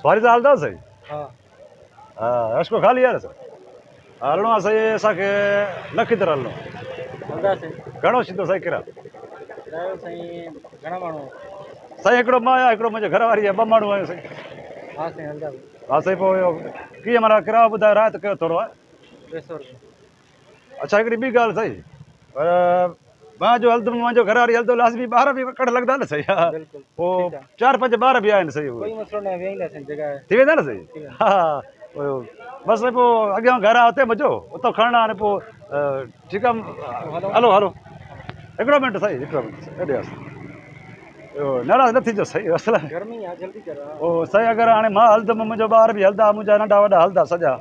सवारी तो हलंदा सही हाँ हाँ रश्को खाली यार सर हलणो आहे सही असांखे लखी तरह हलणो हलंदासीं घणो सीधो सही किरायो ॿुधायो साईं घणा माण्हू साईं हिकिड़ो मां आहियां हिकिड़ो मुंहिंजे घर वारी आहे 2 माण्हू आहियूं साईं हा साईं हलंदासीं हा साईं पोइ इहो कीअं माना किरायो ॿुधायो रायत कयो थोरो आहे 200 रुपया अच्छा हिकिड़ी ॿी ॻाल्हि सही पर मां जो हलंदुमि मुंहिंजो घर वारी हलंदो लाज़मी ॿार बि कड़ लॻंदा न सही हा बिल्कुलु पोइ 4-5 ॿार बि आहिनि सही कोई उहे मसलो न वेहींदासीं जॻह थी वेंदा न सही हा बसि पोइ अॻियां घर आहे हुते मज़ो उतां खणणा हाणे पोइ ठीकु आहे हलो हलो हिकिड़ो मिंट साईं हिकिड़ो मिंट हेॾे इहो नाराज़ न थीजो सही असल गर्मी आहे जल्दी करो ओ सही अगरि हाणे मां हलंदुमि मुंहिंजो ॿार बि हलंदा मुंहिंजा नंढा वॾा हलंदा सॼा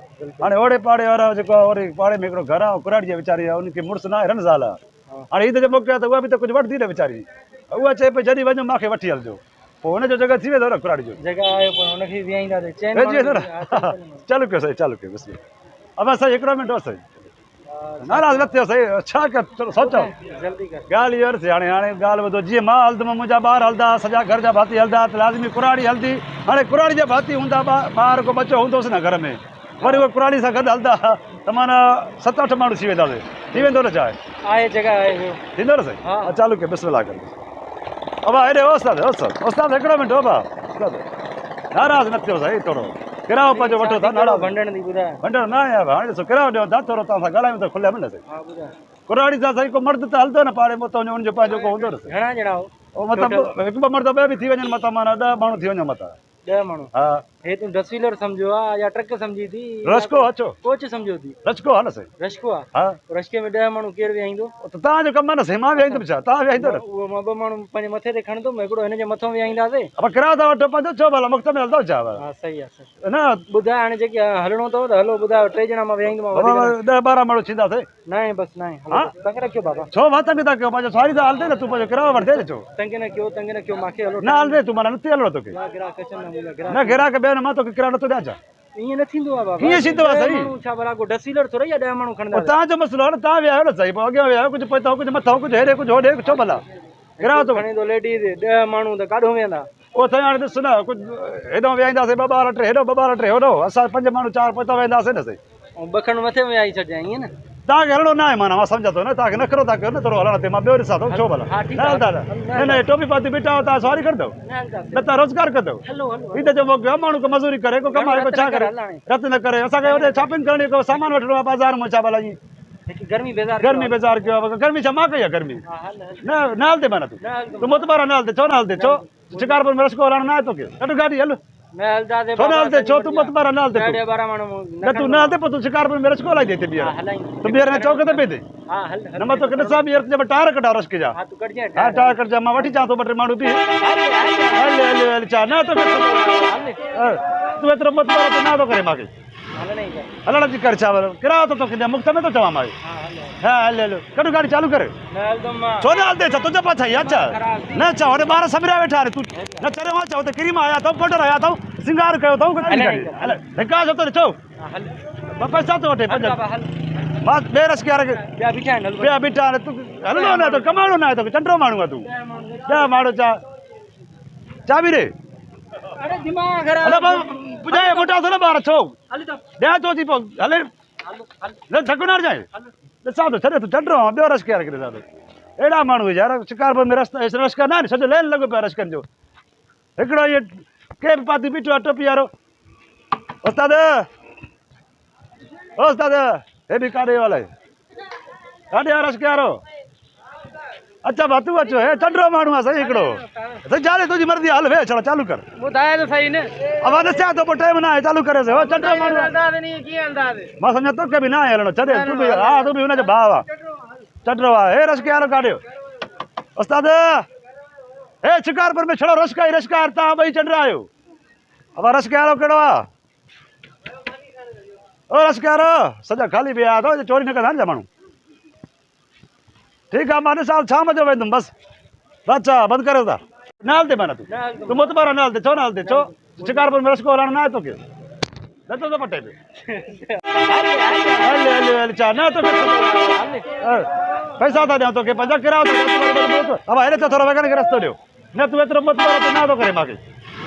हाणे ओड़े पाड़े वारा जेको आहे वरी पाड़े में हिकिड़ो घर आहे कुराड़ी आहे वीचारी आहे उनखे मुड़ुसु न आहे रमज़ाल आहे हाणे ईद जो मौक़ो आहे त उहा बि त कुझु वठंदी न वीचारी उहा चए पई जॾहिं वञो मूंखे वठी हलिजो पोइ हुनजो जॻह थी वेंदो न कुराड़ी जो जॻह आहे पोइ हुनखे वेहींदासीं चैन वेझी वेंदो न चालू कयो साईं चालू कयो बसि अब साईं हिकिड़ो मिंट हो साईं नाराज़ न थियो सही छा कयो सोचो जल्दी कर ॻाल्हि इहो थी हाणे हाणे ॻाल्हि ॿुधो जीअं मां हलंदुमि मुंहिंजा ॿार हलंदा सॼा घर जा भाती हलंदा त लाज़मी कुराड़ी हलंदी हाणे कुराड़ी जा भाती हूंदा ॿार को बचो हूंदोसि न घर में वरी उहे कुराड़ी सां गॾु हलंदा त माना 7-8 माण्हू थी वेंदासीं थी वेंदो न चाहे आहे जॻह आहे थींदो न साईं हा चालू कयो बिस्मिल्लाह कर अबा हेॾे उस्ताद उस्ताद उस्ताद हिकिड़ो मिंट हो बा उस्ताद नाराज़ न थियो साईं थोरो किरायो पंहिंजो वठो था नाराज़ भंडण दी ॿुधाए भंडर न आहे हाणे ॾिसो किरायो ॾियो था थोरो तव्हां सां ॻाल्हायूं त खुलिया न साईं हा ॿुधाए कुराड़ी सां साईं को मर्द त हलंदो न पाड़े मथां हुनजो पंहिंजो को हूंदो न साईं घणा ॼणा हो उहो मतिलबु 1-2 मर्द ॿिया बि थी वञनि मथां माना 10 माण्हू थी वञो मथां 10 माण्हू हा हे तूं डसवीलर सम्झो आहे या ट्रक सम्झी थी रश्को अचो कोच सम्झो थी रश्को आहे न साईं रश्को आहे हा रश्के में 10 माण्हू केरु वेहींदो त तव्हांजो कमु आहे न साईं मां विहाईंदुमि छा तव्हां विहाईंदो न उहो मां 2 माण्हू पंहिंजे मथे ते खणंदुमि हिकिड़ो हिन जे मथां वेहींदासीं अब किरायो था वठो पंहिंजो छो भला मुफ़्त में हलंदो छा हा सही आहे सही न ॿुधाए हाणे जेके हलणो अथव त हलो ॿुधायो 3 ॼणा मां वेहींदुमि 10-12 माण्हू थींदासीं न आहे बसि न आहे हलो तंग न कयो बाबा छो मां तंग था कयो पंहिंजो सवारी त हलंदे न तूं पंहिंजो किरायो वठंदे न छो तंग न कयो मूंखे हलो न हलंदे तूं माना नथी हलणो तोखे ग्राहक अचनि न मुंहिंजा न ग्राहक ॿियो न मां तोखे किरायो नथो ॾियां छा ईअं न थींदो आहे बाबा कीअं थींदो आहे साईं छा भला को डसीलर थोरो या 10 माण्हू खणंदा तव्हांजो मसलो आहे न तव्हां विहायो न साईं पोइ अॻियां विहायो कुझु पतो कुझु मथां कुझु हेॾे कुझु होॾे छो भला किरायो थो खणी थो लेडीज़ 10 माण्हू त काॾो वेंदा उहो साईं हाणे ॾिस न कुझु हेॾो विहाईंदासीं 2 ॿार 3 हेॾो 2 ॿार 3 होॾो असां 5 माण्हू 4 पोइ त वेंदासीं न साईं ऐं 2 खण मथे में आई छॾिजांइ ईअं न तव्हांखे हलणो न आहे माना मां सम्झा थो न तव्हांखे नखरो था कयो न थोरो हलण ते मां ॿियो ॾिसां थो छो भला हा न ठीकु आहे हलंदा न न टोपी पाती बीठा हो तव्हां सवारी कंदव न हलंदासीं न तव्हां रोज़गार कंदव हलो हलो ईद जो मौक़ो आहे माण्हू को मज़ूरी करे को कमाए को छा करे रत न करे असांखे होॾे शॉपिंग करणी को सामान वठिणो आहे बाज़ार मां छा भला ईअं गर्मी बेज़ार गर्मी बेज़ार कयो आहे गर्मी छा मां कई आहे गर्मी हा हल न हलंदे माना तूं मुतबारा न हलंदे छो न हलंदे छो शिकारपुर में रस्को हलणु न आहे तोखे कटु गाॾी हल न हलंदासीं छो न हलंदे छो तूं मुतबारा न हलंदे 12 माण्हू न तूं न हलंदे पोइ तूं शिकारपुर में रस्को हलाई दे हिते ॿीहर हलाईं तूं ॿीहर चौक ते पई हा हल न मां तोखे ॾिसां ॿीहर तुंहिंजा टायर कढा रस्के जा हा तूं कढजांइ हा टायर कढजा मां वठी अचां थो 2-3 माण्हू बि हल हल हल छा न तोखे तूं एतिरो मुतबारा त न थो करे मूंखे हलणई हलण जी कर छा किरायो थो तोखे ॾियां मुफ़्त में थो चवां मां हा हल हा हल हल कॾहिं गाॾी चालू कर न हलंदुमि मां छो न हलंदे छा तुंहिंजे पाछा ई आहे छा न छा होॾे ॿार समिरिया वेठा आहिनि तूं न चरियो आहे छा हुते क्रीम आया अथऊं पाउडर आया अथऊं सिंगार कयो अथऊं हल धिका छो थो छो हा हल ॿ पैसा थो वठे हल बाबा हल मां ॿिए रस्के वारे खे ॿिया बीठा आहिनि हल ॿिया बीठा आहिनि तूं हलंदो न तो कमाइणो न आहे तोखे चंडो माण्हू आहे तूं 10 माण्हू चाबी ॾे अरे दिमाग ख़राब हलो भाऊ पुॼाए मोटा थो न ॿार छो हल तो ॾियां थो थी पोइ हले न धकु न हणजांइ ॾिसां थो छॾे तूं चंडो आहे ॿियो रस्के वारे खे ॾिसां थो अहिड़ा माण्हू यार शिकारपुर में रस्का न आहिनि सॼो लेन लॻो पियो आहे रस्कनि जो हिकिड़ो इहो केप पाती बीठो आहे टोपी वारो उस्ताद ओ उस्ताद हे बि काॾे वाला काॾे आहे रस्के वारो अच्छा भाउ तूं अचो हे चंडो माण्हू आहे साईं हिकिड़ो साईं जाने तुंहिंजी मर्ज़ी हल वेह छड़ो चालू कर ॿुधाए त सही न अब ॾिसां थो पोइ टाइम न आहे चालू करे हो चंडो माण्हू आहे हलंदासीं नी कीअं हलंदासीं मां सम्झा तोखे बि न आहे हलणो छॾे तूं बि हा तूं बि हुनजो भाउ आहे चंडो आहे हे रस्के वारो काढियो उस्ताद हे शिकारपुर में छड़ो रस्का ई रस्का तव्हां ॿई चंडरा आहियो अब रस्के वारो कहिड़ो आहे ओ रस्के वारो सॼा ख़ाली बि आया अथव चोरी न कंदा आहिनि छा माण्हू ठीकु आहे मां ॾिसां शाम जो वेंदुमि बसि अच्छा बंदि करियो था न हलंदे माना तूं मुतबारा न हलंदे छो न हलंदे छो शिकारपुर में रस्को हलणु न आहे तोखे नथो थो पटे पियो हल हल हल छा न तोखे पैसा था ॾियां तोखे पंहिंजा किरायो अब हेॾे त थोरो वॻनि खे रस्तो ॾियो न तूं एतिरो मुतबारा त न थो करे मूंखे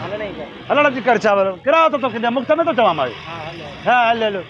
हलण ई कर हलण जी कर चांवर किरायो तो किथे मुफ़्त में तो चवां मां हा हलो हा हल हलो